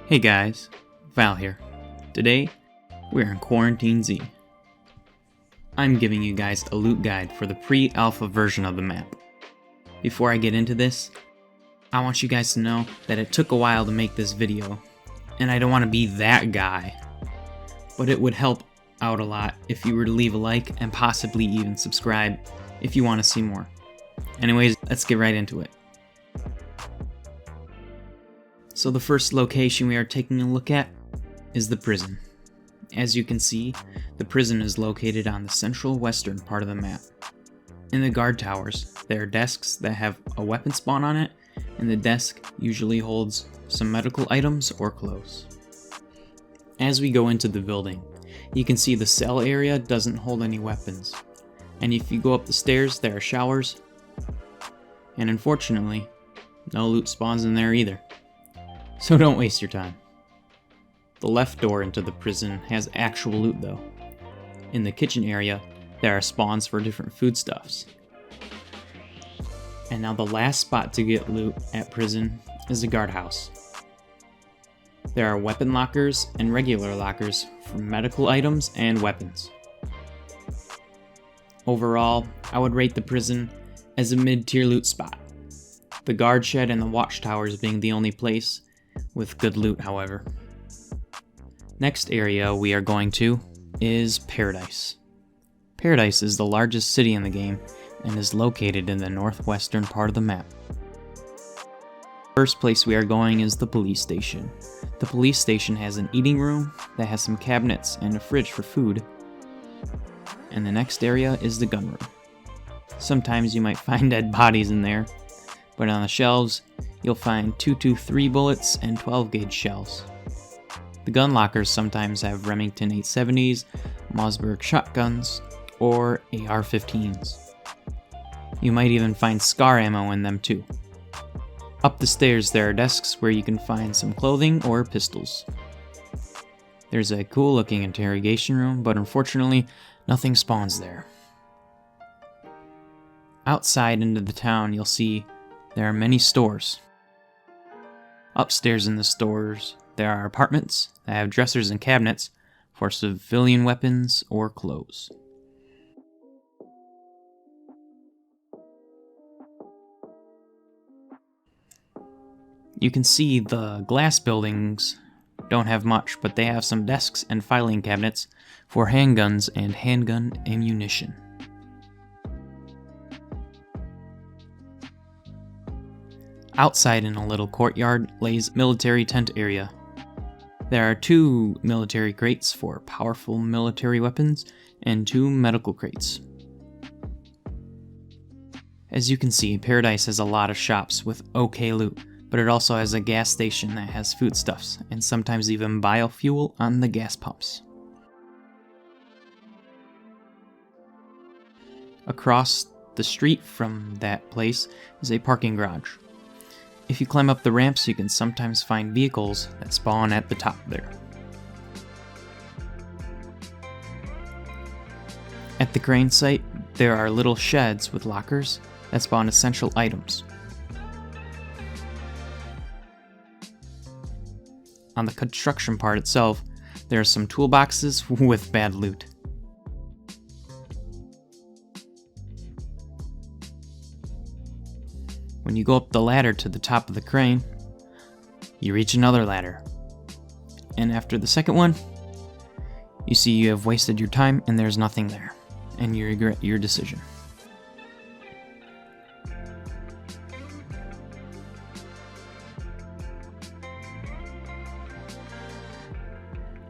Hey guys, Val here. Today, we're in Quarantine Z. I'm giving you guys a loot guide for the pre-alpha version of the map. Before I get into this, I want you guys to know that it took a while to make this video, and I don't want to be that guy, but it would help out a lot if you were to leave a like and possibly even subscribe if you want to see more. Anyways, let's get right into it. So the first location we are taking a look at is the prison. As you can see, the prison is located on the central western part of the map. In the guard towers, there are desks that have a weapon spawn on it, and the desk usually holds some medical items or clothes. As we go into the building, you can see the cell area doesn't hold any weapons, and if you go up the stairs, there are showers, and unfortunately, no loot spawns in there either. So don't waste your time. The left door into the prison has actual loot though. In the kitchen area, there are spawns for different foodstuffs. And now the last spot to get loot at prison is the guardhouse. There are weapon lockers and regular lockers for medical items and weapons. Overall, I would rate the prison as a mid-tier loot spot. The guard shed and the watchtowers being the only place with good loot, however. Next area we are going to is Paradise. Paradise is the largest city in the game and is located in the northwestern part of the map. First place we are going is the police station. The police station has an eating room that has some cabinets and a fridge for food. And the next area is the gun room. Sometimes you might find dead bodies in there, but on the shelves you'll find 223 bullets and 12 gauge shells. The gun lockers sometimes have Remington 870s, Mossberg shotguns, or AR-15s. You might even find SCAR ammo in them too. Up the stairs there are desks where you can find some clothing or pistols. There's a cool looking interrogation room, but unfortunately nothing spawns there. Outside into the town you'll see there are many stores. Upstairs in the stores, there are apartments that have dressers and cabinets for civilian weapons or clothes. You can see the glass buildings don't have much, but they have some desks and filing cabinets for handguns and handgun ammunition. Outside in a little courtyard lays military tent area. There are 2 military crates for powerful military weapons and 2 medical crates. As you can see, Paradise has a lot of shops with okay loot, but it also has a gas station that has foodstuffs and sometimes even biofuel on the gas pumps. Across the street from that place is a parking garage. If you climb up the ramps, you can sometimes find vehicles that spawn at the top there. At the crane site, there are little sheds with lockers that spawn essential items. On the construction part itself, there are some toolboxes with bad loot. When you go up the ladder to the top of the crane, you reach another ladder. And after the second one, you see you have wasted your time and there's nothing there, and you regret your decision.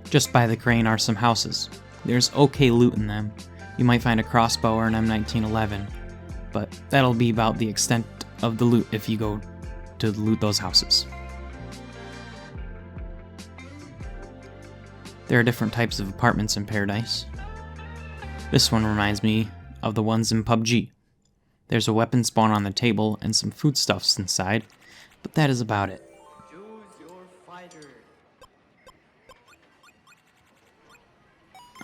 Just by the crane are some houses. There's okay loot in them. You might find a crossbow or an M1911, but that'll be about the extent of the loot if you go to loot those houses. There are different types of apartments in Paradise. This one reminds me of the ones in PUBG. There's a weapon spawn on the table and some foodstuffs inside, but that is about it.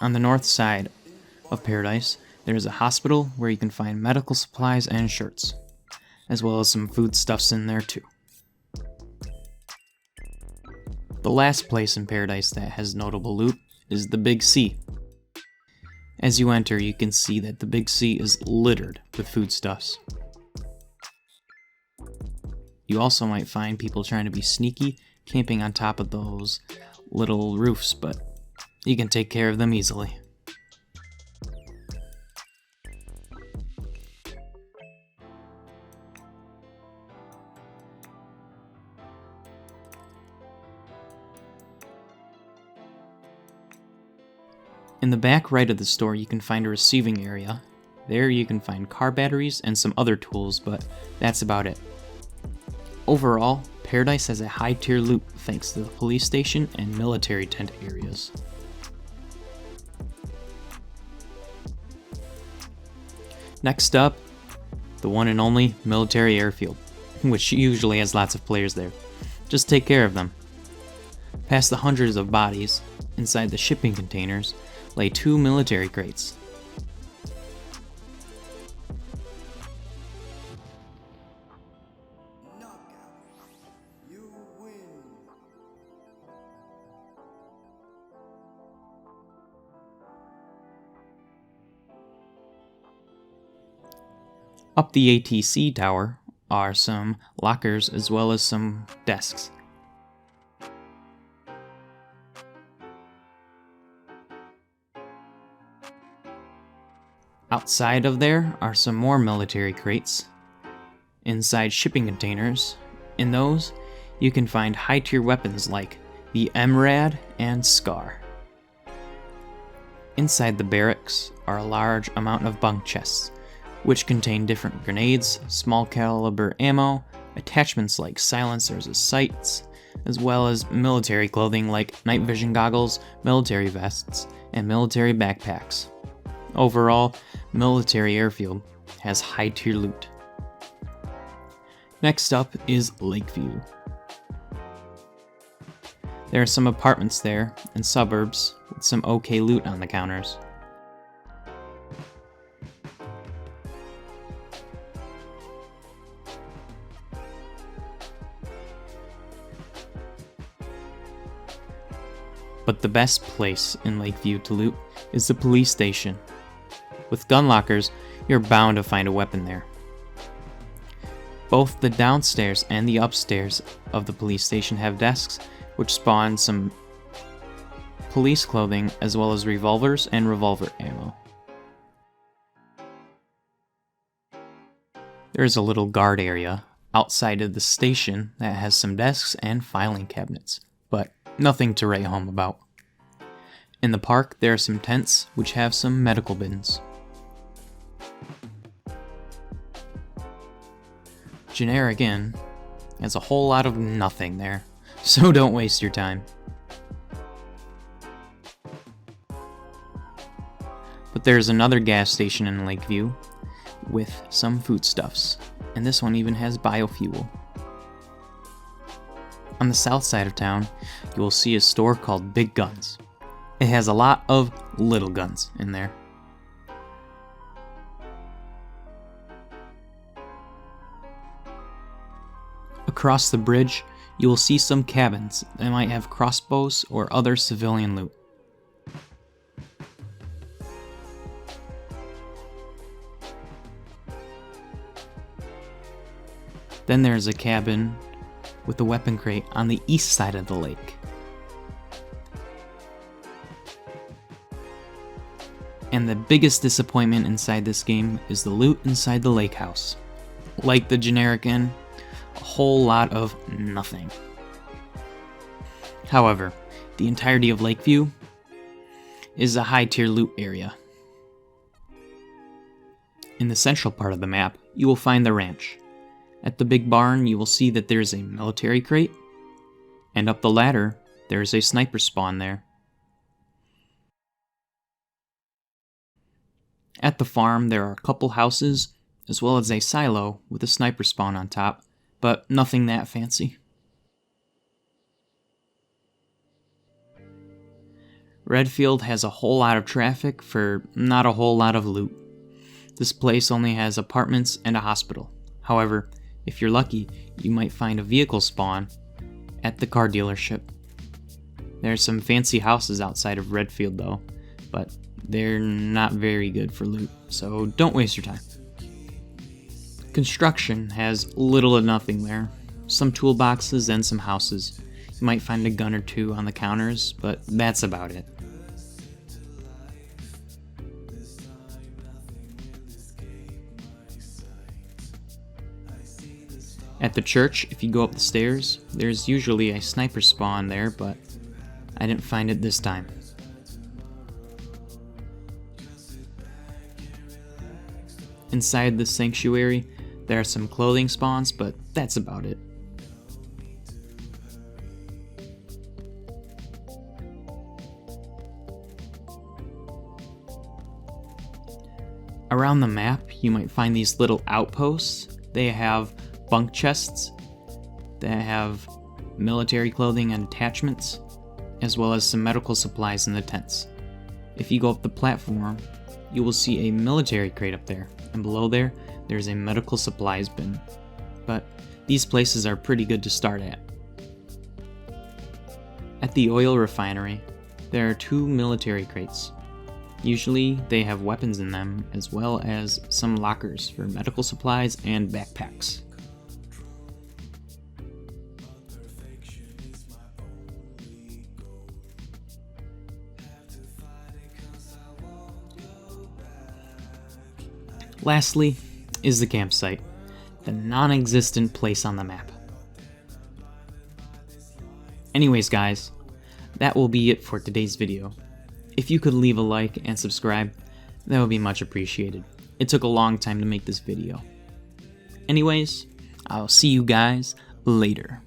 On the north side of Paradise, there is a hospital where you can find medical supplies and shirts, as well as some foodstuffs in there too. The last place in Paradise that has notable loot is the Big C. As you enter, you can see that the Big C is littered with foodstuffs. You also might find people trying to be sneaky, camping on top of those little roofs, but you can take care of them easily. In the back right of the store, you can find a receiving area. There you can find car batteries and some other tools, but that's about it. Overall, Paradise has a high tier loot thanks to the police station and military tent areas. Next up, the one and only military airfield, which usually has lots of players there. Just take care of them. Past the hundreds of bodies, inside the shipping containers, lay 2 military crates. Up the ATC tower are some lockers as well as some desks. Outside of there are some more military crates. Inside shipping containers, in those, you can find high-tier weapons like the MRAD and SCAR. Inside the barracks are a large amount of bunk chests, which contain different grenades, small caliber ammo, attachments like silencers as sights, as well as military clothing like night vision goggles, military vests, and military backpacks. Overall, Military Airfield has high tier loot. Next up is Lakeview. There are some apartments there and suburbs with some okay loot on the counters. But the best place in Lakeview to loot is the police station. With gun lockers, you're bound to find a weapon there. Both the downstairs and the upstairs of the police station have desks, which spawn some police clothing as well as revolvers and revolver ammo. There is a little guard area outside of the station that has some desks and filing cabinets, but nothing to write home about. In the park, there are some tents which have some medical bins. Generic Inn has a whole lot of nothing there, so don't waste your time. But there's another gas station in Lakeview with some foodstuffs, and this one even has biofuel. On the south side of town, you will see a store called Big Guns. It has a lot of little guns in there. Across the bridge, you will see some cabins that might have crossbows or other civilian loot. Then there's a cabin with a weapon crate on the east side of the lake. And the biggest disappointment inside this game is the loot inside the lake house. Like the Generic Inn, a whole lot of nothing. However, the entirety of Lakeview is a high tier loot area. In the central part of the map, you will find the ranch. At the big barn, you will see that there is a military crate, and up the ladder, there is a sniper spawn there. At the farm, there are a couple houses, as well as a silo with a sniper spawn on top, but nothing that fancy. Redfield has a whole lot of traffic for not a whole lot of loot. This place only has apartments and a hospital. However, if you're lucky, you might find a vehicle spawn at the car dealership. There are some fancy houses outside of Redfield though, but they're not very good for loot, so don't waste your time. Construction has little to nothing there. Some toolboxes and some houses. You might find a gun or two on the counters, but that's about it. At the church, if you go up the stairs, there's usually a sniper spawn there, but I didn't find it this time. Inside the sanctuary, there are some clothing spawns, but that's about it. Around the map, you might find these little outposts. They have bunk chests that have military clothing and attachments, as well as some medical supplies in the tents. If you go up the platform, you will see a military crate up there, and below there, there's a medical supplies bin. But these places are pretty good to start at. At the oil refinery, there are 2 military crates. Usually, they have weapons in them, as well as some lockers for medical supplies and backpacks. Lastly is the campsite, the non-existent place on the map. Anyways guys, that will be it for today's video. If you could leave a like and subscribe, that would be much appreciated. It took a long time to make this video. Anyways, I'll see you guys later.